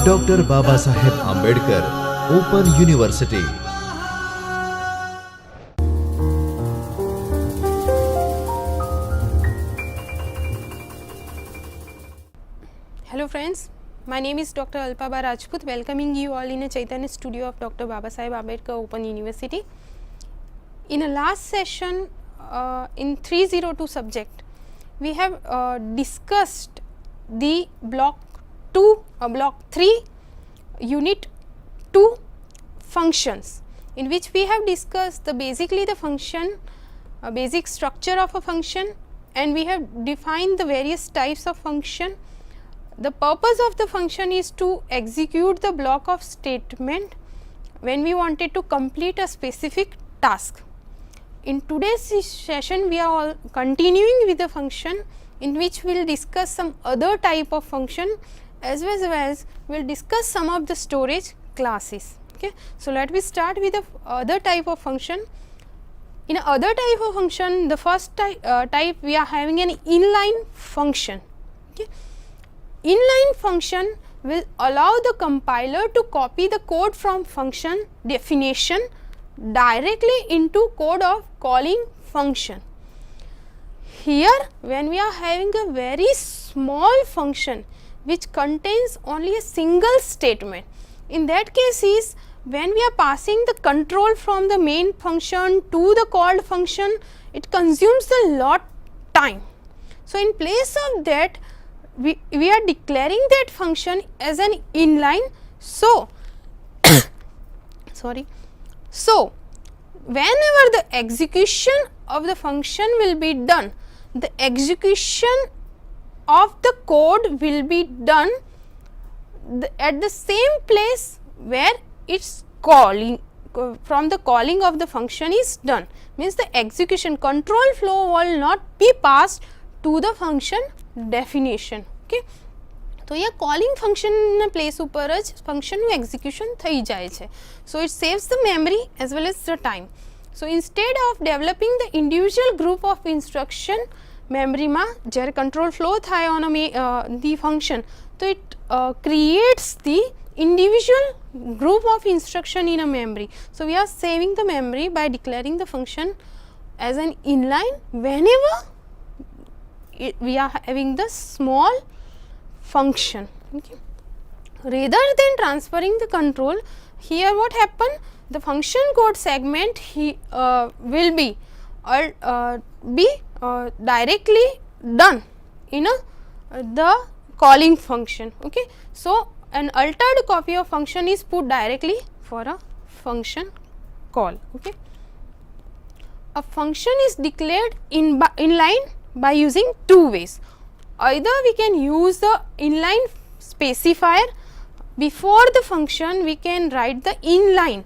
Doctor Baba Saheb Ambedkar open university. Hello friends, my name is Dr. Alpaba Rajput, welcoming you all in a Chaitanya studio of Dr. Baba Saheb Ambedkar Open University. In a last session in 302 subject, we have discussed the block 2 or block 3 unit 2 functions, in which we have discussed the basically the function, basic structure of a function, and we have defined the various types of function. The purpose of the function is to execute the block of statement when we wanted to complete a specific task. In today's session, we are all continuing with the function, in which we will discuss some other type of function, as well as we will discuss some of the storage classes. Okay. So, let me start with the other type of function. In other type of function, the first type we are having an inline function. Okay. Inline function will allow the compiler to copy the code from function definition directly into code of calling function. Here, when we are having a very small function which contains only a single statement, in that case is when we are passing the control from the main function to the called function, it consumes a lot time. So, in place of that, we are declaring that function as an inline. So, sorry. So, whenever the execution of the function will be done, the execution of the code will be done at the same place where its calling from the calling of the function is done. Means the execution control flow will not be passed to the function definition. Okay. તો અહીંયા calling function ના place ઉપર જ function નું execution થઈ જાય છે. So, it saves the memory as well as the time. So, instead of developing the individual group of instruction memory માં જ્યારે control flow થાય on the function, so it creates the individual group of instruction in a memory. So, we are saving the memory by declaring the function as an inline whenever we are having the small function. Okay. Rather than transferring the control, here what happened, the function code segment will be directly done in the calling function. Okay. So, an altered copy of function is put directly for a function call. Okay. A function is declared inline by using two ways. Either we can use the inline specifier. Before the function, we can write the inline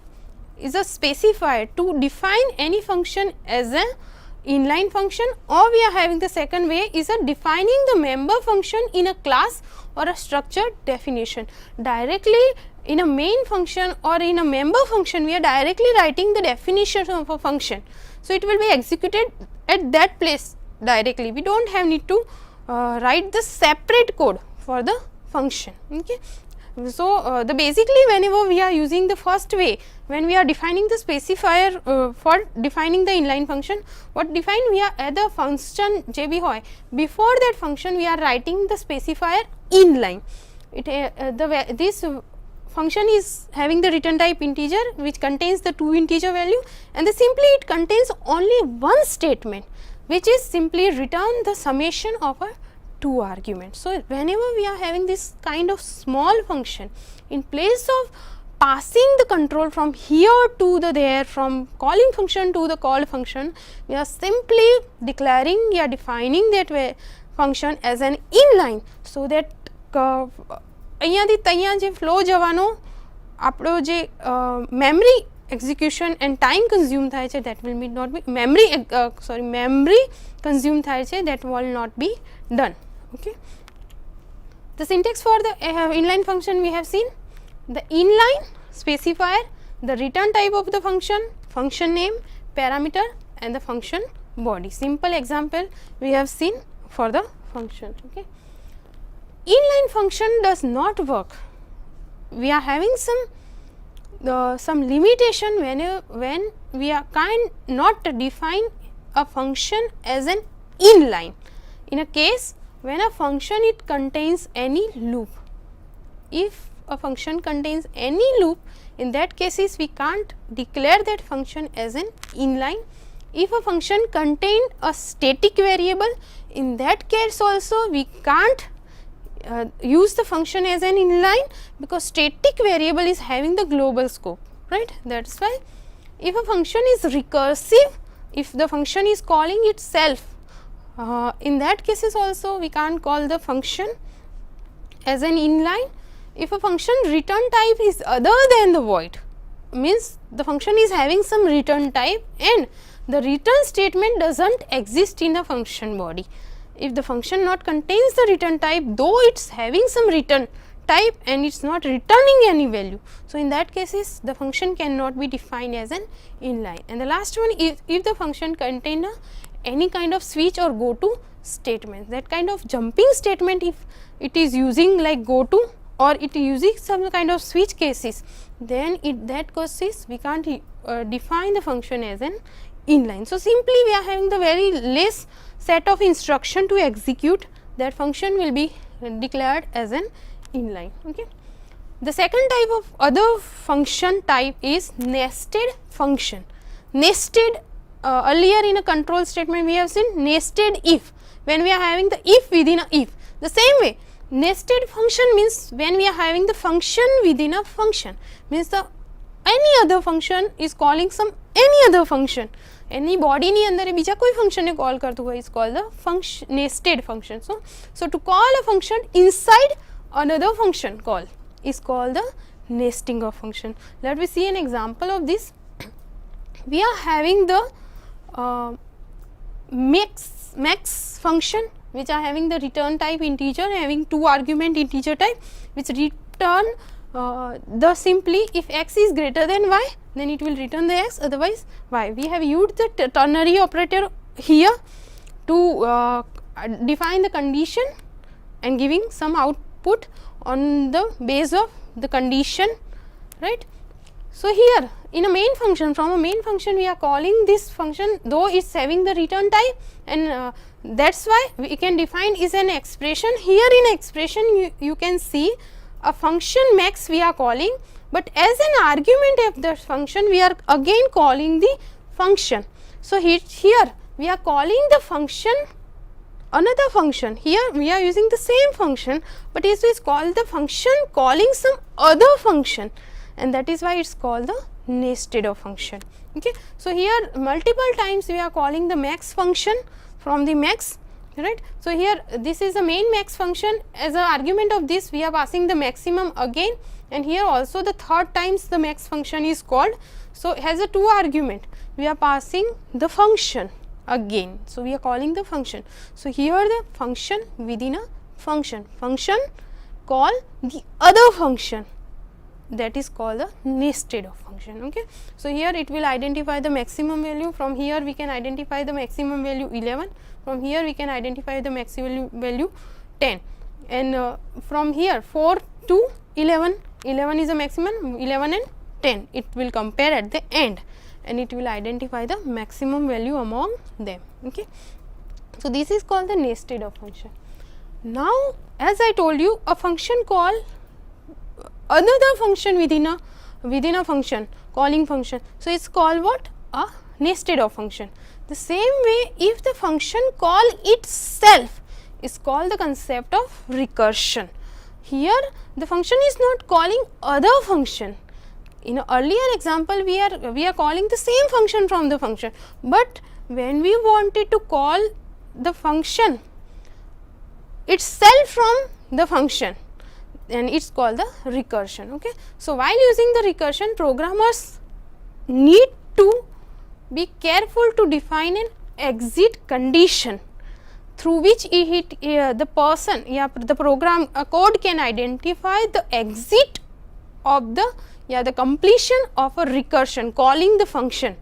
is a specifier to define any function as an inline function, or we are having the second way is a defining the member function in a class or a structured definition. Directly in a main function or in a member function, we are directly writing the definition of a function. So, it will be executed at that place directly. We do not have need to write the separate code for the function. Okay. So, the basically whenever we are using the first way, when we are defining the specifier for defining the inline function, what define we are at the function je bhi hoy, before that function we are writing the specifier inline. This function is having the return type integer which contains the two integer value, and simply it contains only one statement, which is simply return the summation of a two arguments. So, whenever we are having this kind of small function, in place of passing the control from here to the there, from calling function to the called function, we are simply declaring, we are defining that way function as an inline. So, that અહીંયાથી ત્યાં જે flow જવાનો આપણો જે memory execution and time consume થાય છે, that will not be memory consume થાય છે, that will not be done. Okay. The syntax for the inline function we have seen, the inline specifier, the return type of the function, function name, parameter and the function body. Simple example we have seen for the function. Okay. inline function does not work. We are having some limitation when we are not define a function as an inline. In a case when a function it contains any loop, if a function contains any loop, in that cases we can't declare that function as an inline. If a function contain a static variable, in that case also we can't use the function as an inline, because static variable is having the global scope, right. That is why if a function is recursive, if the function is calling itself, in that cases also we can't call the function as an inline. If a function return type is other than the void, means the function is having some return type and the return statement does not exist in the function body. If the function not contains the return type, though it is having some return type and it is not returning any value, so in that cases the function cannot be defined as an inline. And the last one is if the function contain any kind of switch or go to statement, that kind of jumping statement if it is using like go to or it using some kind of switch cases, then in that cases we can't define the function as an inline. So, simply we are having the very less set of instruction to execute, that function will be declared as an inline. Okay. The second type of other function type is nested function. Nested, earlier in a control statement we have seen nested if, when we are having the if within a if. The same way nested function means when we are having the function within a function, means the any other function is calling some any other function, any body ની અંદર બીજા કોઈ function ને call કરતું હોય, is called the function nested function. So to call a function inside another function call is called the nesting of function. Let me see an example of this. We are having the max function which are having the return type integer, having 2 argument integer type, which return the simply if x is greater than y, then it will return the x, otherwise y. We have used the ternary operator here to define the condition and giving some output on the base of the condition, right. So, here in a main function, from a main function we are calling this function, though it is having the return type, and that is why we can define is an expression. Here in expression you can see a function max we are calling, but as an argument of the function we are again calling the function. So, here we are calling the function another function, here we are using the same function, but it is called the function calling some other function, and that is why it is called the nested of function. Okay. So, here multiple times we are calling the max function from the max, right. So, here this is the main max function, as an argument of this we are passing the maximum again, and here also the third times the max function is called. So, it has a 2 argument, we are passing the function again. So, we are calling the function. So, here the function within a function, function call the other function, that is called the nested of function. Okay. So, here it will identify the maximum value, from here we can identify the maximum value 11, from here we can identify the maximum value 10, and from here 4 to 11, 11 is the maximum, 11 and 10 it will compare at the end and it will identify the maximum value among them. Okay. So, this is called the nested of function. Now, as I told you, a function call another function within a function, calling function. So, it is called what? A nested of function. The same way, if the function call itself is called the concept of recursion. Here the function is not calling other function. In an earlier example we are calling the same function from the function, but when we wanted to call the function itself from the function, and it is called the recursion. Okay. So, while using the recursion, programmers need to be careful to define an exit condition through which the person, the program code can identify the exit of the completion of a recursion calling the function.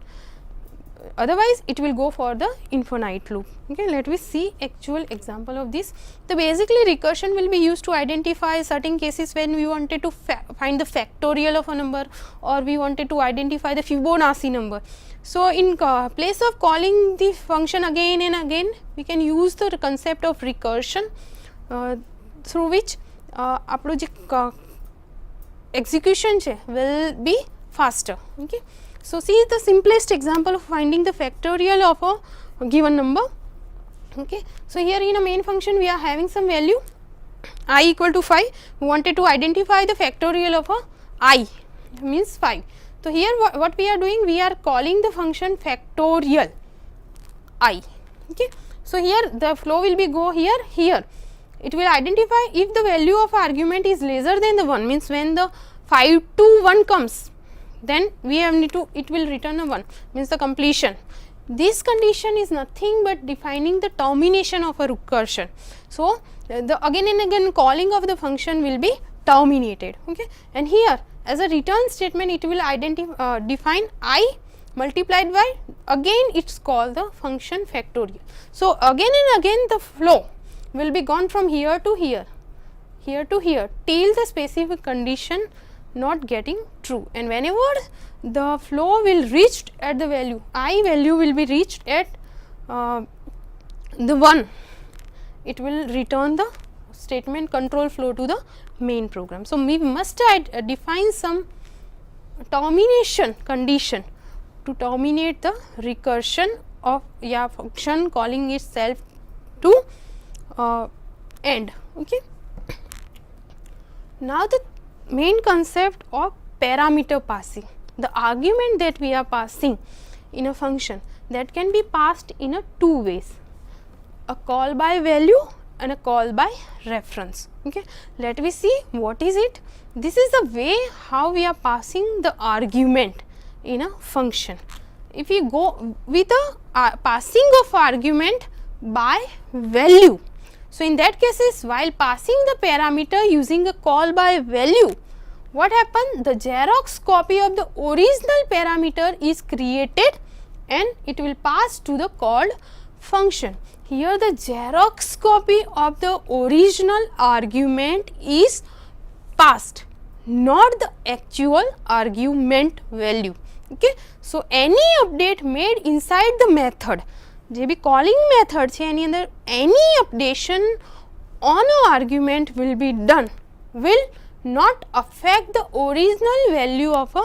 otherwise it will go for the infinite loop. Okay, let me see actual example of this. So basically recursion will be used to identify certain cases when we wanted to find the factorial of a number, or we wanted to identify the Fibonacci number. So in place of calling the function again and again, we can use the concept of recursion, through which આપણું જે execution will be faster. Okay. So see the simplest example of finding the factorial of a given number. Okay. So here in a main function we are having some value I equal to 5. We wanted to identify the factorial of a I, means 5. So here what we are doing, we are calling the function factorial I. Okay. So here the flow will be go here. It will identify if the value of argument is lesser than the 1, means when the 5 to 1 comes, then we have need to, it will return a 1, means the completion. This condition is nothing but defining the termination of a recursion. So the again and again calling of the function will be terminated. Okay. And here as a return statement, it will define I multiplied by, again it's called the function factorial. So again and again the flow will be gone from here to here to here till the specific condition not getting true, and whenever the flow will reach at the value I value will be reached at the 1, it will return the statement control flow to the main program. So we must define some termination condition to terminate the recursion of function calling itself to end. Okay. Now the main concept of parameter passing, the argument that we are passing in a function, that can be passed in a two ways, a call by value and a call by reference. Okay. Let me see what is it. This is the way how we are passing the argument in a function. If we go with a passing of argument by value, so in that cases, while passing the parameter using a call by value, what happened? The Xerox copy of the original parameter is created and it will pass to the called function. Here the Xerox copy of the original argument is passed, not the actual argument value. Okay. So any update made inside the method, જે બી calling method છે એની અંદર any updation on a argument will be done, will not affect the original value of a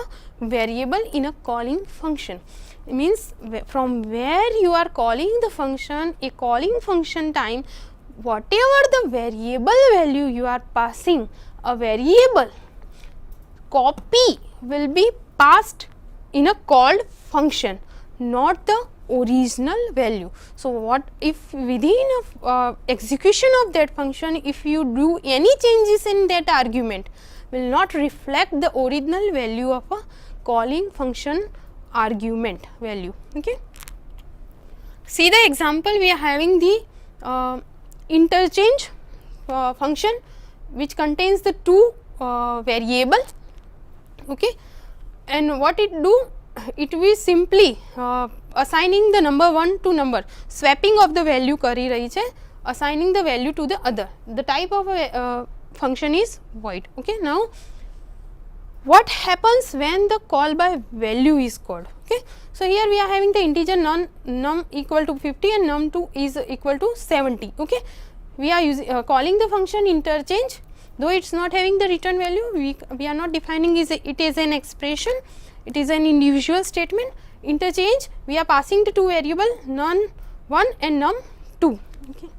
variable in a calling function. It means from where you are calling the function, a calling function time, whatever the variable value you are passing, a variable copy will be passed in a called function, not the original value. So what if within execution of that function, if you do any changes in that argument, will not reflect the original value of a calling function argument value. Okay. See the example, we are having the interchange function which contains the two variable. Okay. And what it do, it will simply assigning the number 1 to number, swapping of the value કરી રહી છે, assigning the value to the other. The type of a function is void. Okay. Now what happens when the call by value is called? Okay. So here we are having the integer num equal to 50 and num2 is equal to 70. Okay. We are using calling the function interchange, though it's not having the return value, we are not defining it is an expression, it is an individual statement. Interchange, we are passing the two variable num1 and num2. Okay.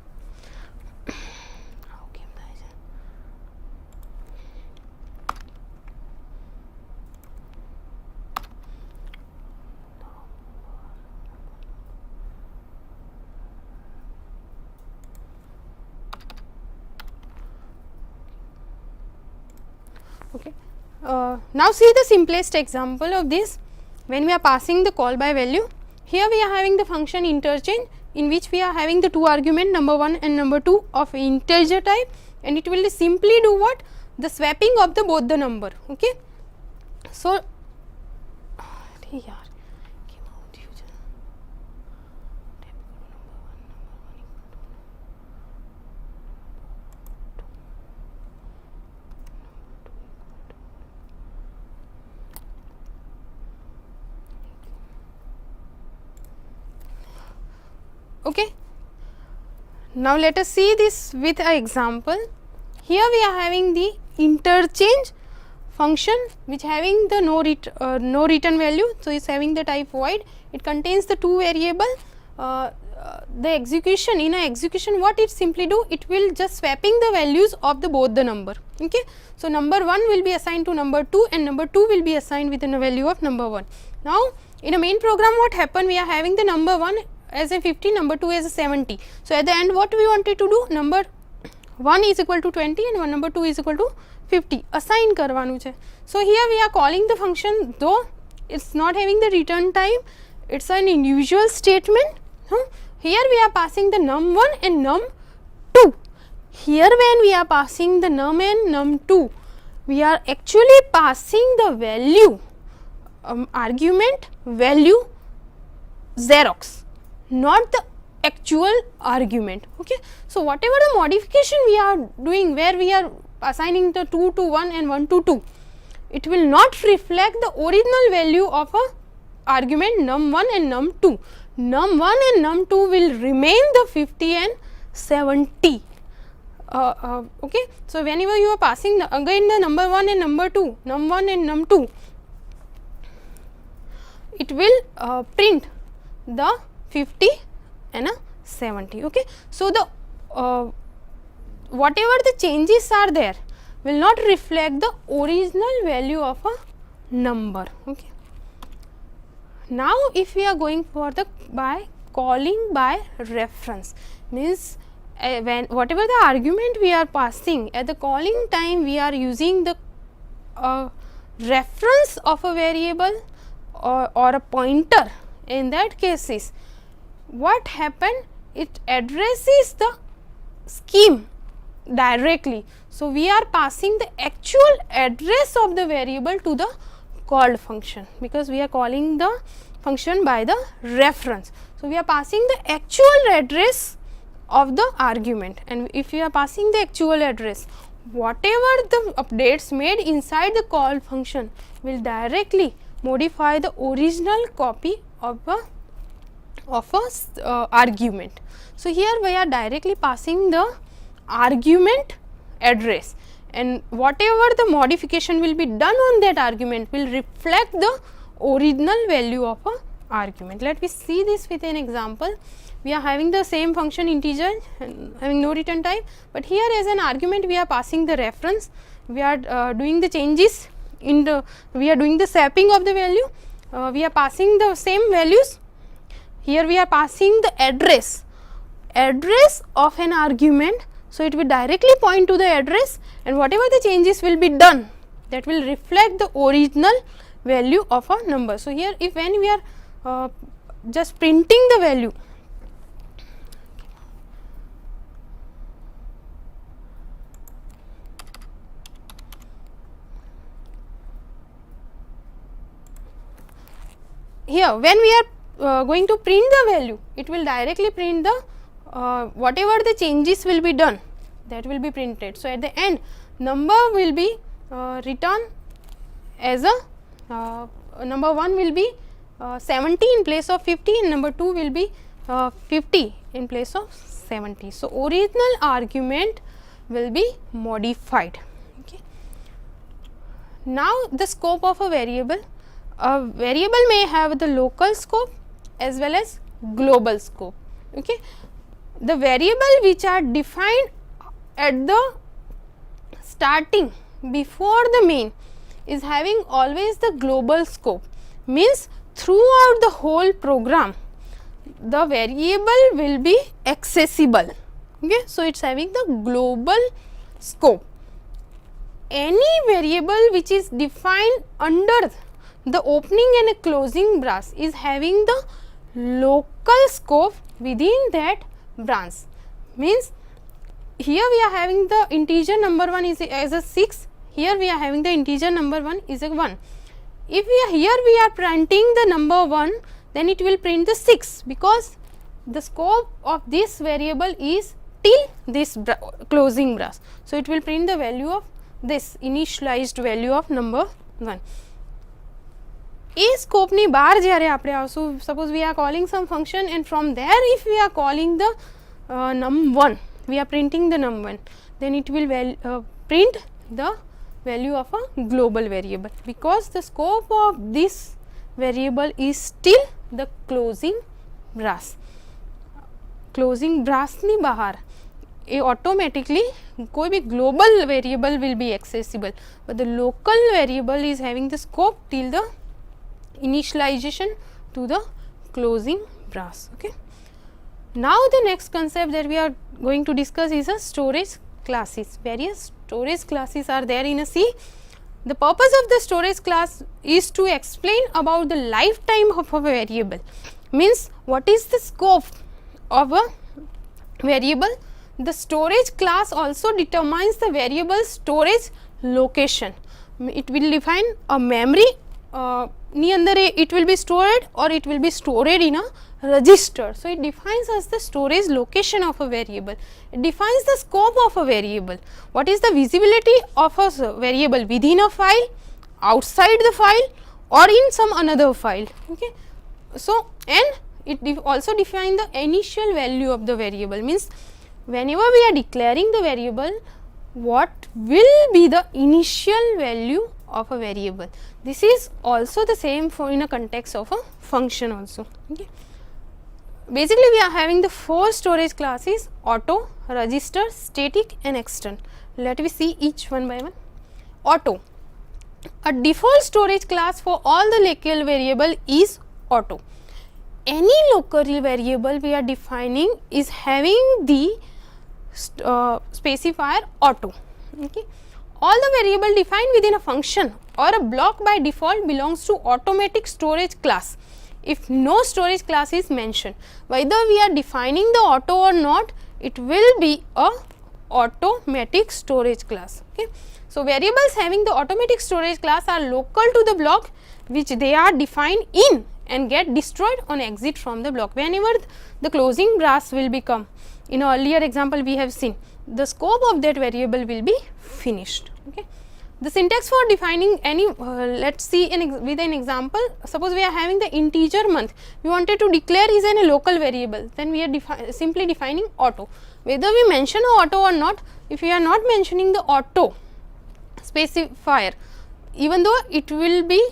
Okay. Now see the simplest example of this. When we are passing the call by value, here we are having the function interchange, in which we are having the two argument number 1 and number 2 of integer type, and it will simply do what? The swapping of the both the number. Okay. So Okay. Now let us see this with an example. Here we are having the interchange function which having the no return value. So, it is having the type void. It contains the two variable. The execution, in a execution what it simply do, it will just swapping the values of the both the number. Okay. So, number 1 will be assigned to number 2 and number 2 will be assigned with the value of number 1. Now, in a main program what happened, we are having the number 1 as a 50, number 2 as a 70. So, at the end what we wanted to do, number 1 is equal to 20 and number 2 is equal to 50 assign करवानु છે. So, here we are calling the function, though it is not having the return time, it is an individual statement. Here we are passing the num1 and num2. Here when we are passing the num and num2, we are actually passing the value, argument value Xerox, not the actual argument. Okay. So, whatever the modification we are doing, where we are assigning the 2 to 1 and 1 to 2, it will not reflect the original value of a argument num1 and num2. Num1 and num2 will remain the 50 and 70. Okay. So, whenever you are passing again the number 1 and number 2, num1 and num2, it will print the 50 and a 70. Okay. So, the whatever the changes are there will not reflect the original value of a number. Okay. Now, if we are going for the by calling by reference, means when whatever the argument we are passing at the calling time, we are using the reference of a variable or a pointer. In that cases, what happened, it addresses the scheme directly. So, we are passing the actual address of the variable to the called function, because we are calling the function by the reference. So, we are passing the actual address of the argument, and if we are passing the actual address, whatever the updates made inside the call function will directly modify the original copy of a argument. So, here we are directly passing the argument address, and whatever the modification will be done on that argument will reflect the original value of a argument. Let me see this with an example. We are having the same function integer and having no return type, but here as an argument we are passing the reference. We are doing the changes in the, we are doing the swapping of the value. We are passing the same values. Here we are passing the address of an argument. So, it will directly point to the address, and whatever the changes will be done, that will reflect the original value of a number. So, here if when we are just printing the value, here when we are going to print the value, it will directly print the whatever the changes will be done, that will be printed. So, at the end number will be written as a number 1 will be 70 in place of 50 and number 2 will be 50 in place of 70. So, original argument will be modified. Okay. Now, the scope of a variable may have the local scope as well as global scope. Okay. The variable which are defined at the starting before the main is having always the global scope, means throughout the whole program the variable will be accessible. Okay. So, it is having the global scope. Any variable which is defined under the opening and a closing brace is having the local scope within that branch. Means here we are having the integer number 1 is as a 6, here we are having the integer number 1 is a 1. If we are here we are printing the number 1, then it will print the 6, because the scope of this variable is till this closing brace. So, it will print the value of this initialized value of number 1. એ સ્કોપની બહાર જ્યારે આપણે આવશું, suppose we are calling some function and from there if we are calling the num1, we are printing the num1, then it will print the value of a global variable, because the scope of this variable is still the closing brass. Closing brass ની બહાર એ automatically કોઈ બી global variable will be accessible, but the local variable is having the scope till the initialization to the closing brass. Okay. Now the next concept that we are going to discuss is a storage classes. Various storage classes are there in a C. The purpose of the storage class is to explain about the lifetime of a variable. Means what is the scope of a variable. The storage class also determines the variable storage location. It will define a memory ની અંદર it will be stored or it will be stored in a register. So it defines as the storage location of a variable. It defines the scope of a variable. What is the visibility of a variable within a file, outside the file, or in some another file. Okay. So and it also defines the initial value of the variable. Means whenever we are declaring the variable, what will be the initial value of a variable. This is also the same for in a context of a function also. Okay. Basically we are having the 4 storage classes: auto, register, static and external. Let me see each one by one. Auto. A default storage class for all the local variable is auto. Any local variable we are defining is having the specifier auto. Okay. All the variable defined within a function or a block by default belongs to automatic storage class if no storage class is mentioned. Whether we are defining the auto or not, it will be a automatic storage class. Okay. So variables having the automatic storage class are local to the block which they are defined in and get destroyed on exit from the block. Whenever the closing brass will become, in an earlier example we have seen, the scope of that variable will be finished. Okay. The syntax for defining any, let's see with an example. Suppose we are having the integer month, we wanted to declare is a local variable, then we are simply defining auto. Whether we mention auto or not, if we are not mentioning the auto specifier, even though it will be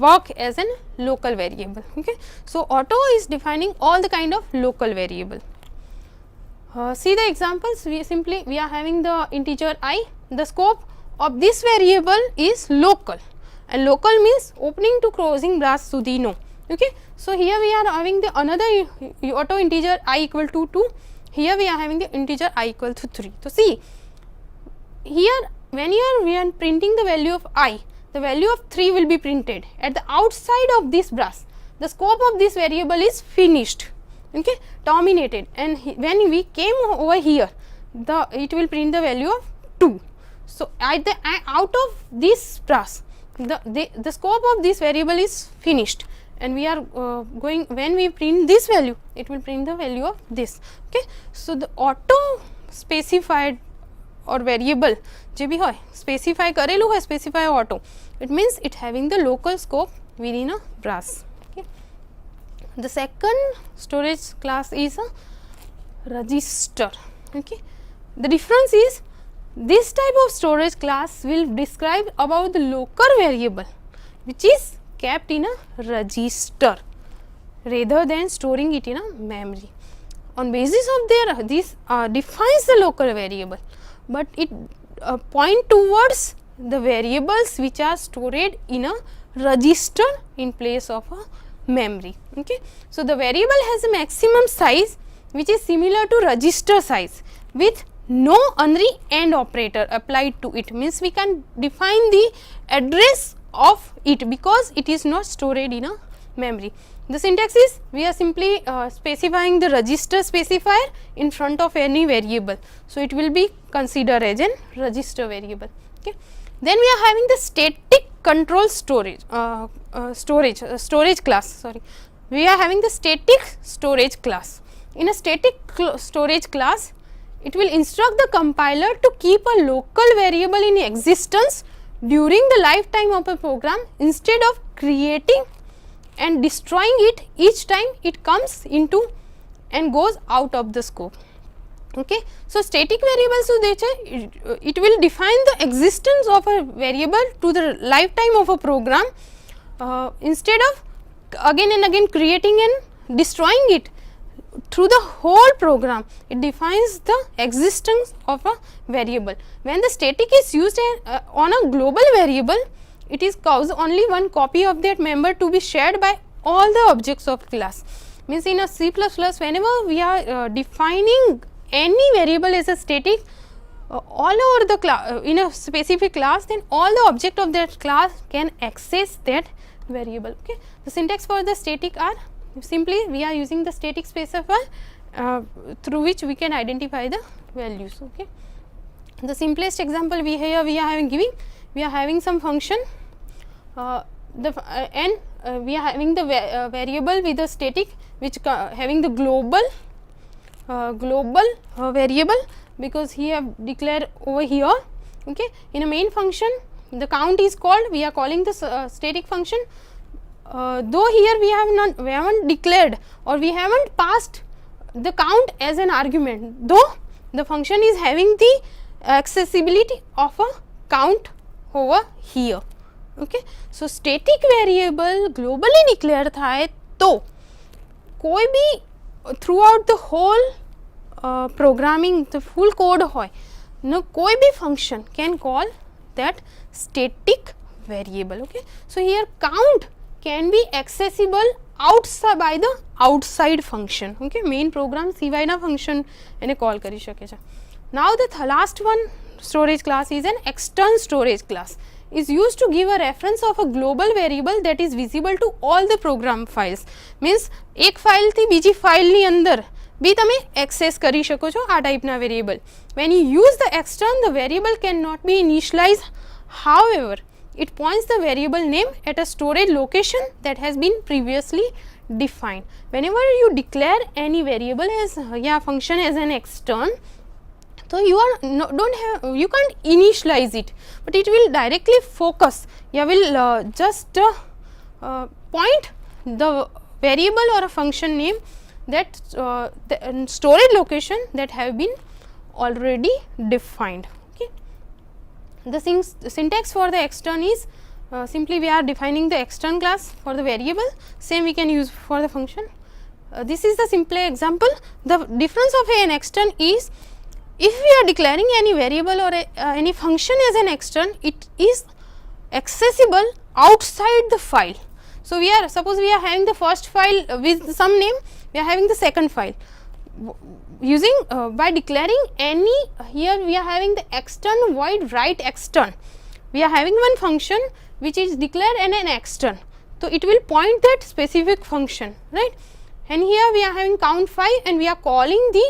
work as a local variable. Okay. So auto is defining all the kind of local variable. See the examples. We are having the integer I. The scope of this variable is local, and local means opening to closing brass સુધી no. Okay. So here we are having the another auto integer I equal to 2. Here we are having the integer I equal to 3. So see here when we are printing the value of I, the value of 3 will be printed at the outside of this brass. The scope of this variable is finished. Okay, terminated, and when we came over here, it will print the value of 2. So out of this brass, the scope of this variable is finished, and we are going, when we print this value, it will print the value of this. Okay. So the auto specified or variable જે બી હોય specify કરેલું હોય, specify auto, it means it having the local scope within a brass. Okay. The second storage class is a register. Okay. The difference is this type of storage class will describe about the local variable which is kept in a register rather than storing it in a memory. On basis of this defines the local variable, but it point towards the variables which are stored in a register in place of a memory. Okay. So the variable has a maximum size which is similar to register size with no unary AND operator applied to it. Means we can define the address of it because it is not stored in a memory. The syntax is we are simply specifying the register specifier in front of any variable. So it will be considered as a register variable. Okay. Then we are having the static control storage class. Sorry, we are having the static storage class. In a static storage class, it will instruct the compiler to keep a local variable in existence during the lifetime of a program instead of creating and destroying it each time it comes into and goes out of the scope. Okay. So, static variables શું દે છે, it will define the existence of a variable to the lifetime of a program instead of again and again creating and destroying it through the whole program. It defines the existence of a variable. When the static is used on a global variable, it is cause only one copy of that member to be shared by all the objects of class. Means in a C++, whenever we are defining any variable as a static all over the class in a specific class, then all the object of that class can access that variable. Okay. The syntax for the static are simply we are using the static specifier through which we can identify the values. Okay. The simplest example we are having we are having some function we are having the variable with the static which having the global variable, because he have declared over here. Okay. In a main function the count is called, we are calling the static function, though here we haven't declared or we haven't passed the count as an argument, though the function is having the accessibility of a count over here. Okay. So, static variable globally declared થાય તો કોઈ બી throughout the whole programming, the full code હોય no કોઈ બી function can call that static variable. Okay. So, here count can be accessible outside by the outside function. Okay. Main program સિવાયના function એને call કરી શકે છે. Now, the last one storage class is an external storage class. Is used to give a reference of a global variable that is visible to all the program files. Means એક file થી બીજી file ની અંદર બી તમે access કરી શકો છો આ ટાઈપના variable. When you use the external, the variable cannot be initialized. However, it points the variable name at a storage location that has been previously defined. Whenever you declare any variable as function as an external, so you you can't initialize it, but it will directly focus. You will just point the variable or a function name that the storage location that have been already defined. Okay. The syntax for the extern is simply we are defining the extern class for the variable, same we can use for the function. This is the simple example. The difference of an extern is, if we are declaring any variable or any function as an extern, it is accessible outside the file. So, suppose we are having the first file with some name, we are having the second file. Using by declaring any, here we are having the extern void write extern. We are having one function which is declared in an extern. So, it will point that specific function, right. And here we are having count 5 and we are calling the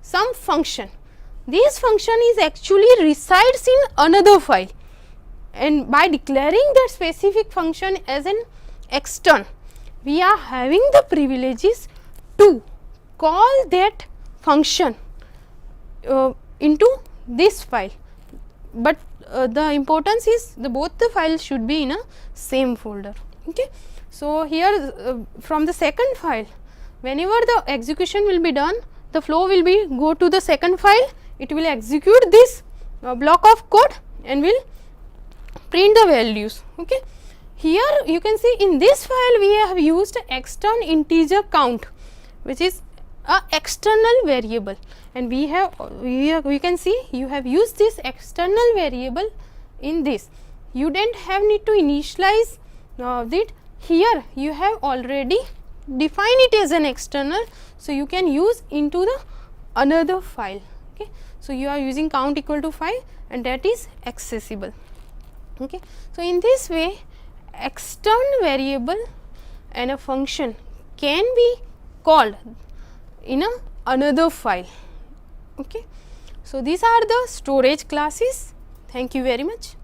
some function. This function is actually resides in another file, and by declaring that specific function as an extern, we are having the privileges to call that function into this file, but the importance is both the files should be in a same folder. Okay. So, here from the second file, whenever the execution will be done, the flow will be go to the second file, it will execute this block of code and will print the values. Okay. Here you can see in this file we have used external integer count, which is a external variable, and we can see you have used this external variable in this. You didn't have need to initialize it. Here you have already defined it as an external, so you can use into the another file. Okay. So, you are using count equal to 5 and that is accessible. Okay. So, in this way external variable and a function can be called in another file. Okay. So, these are the storage classes. Thank you very much.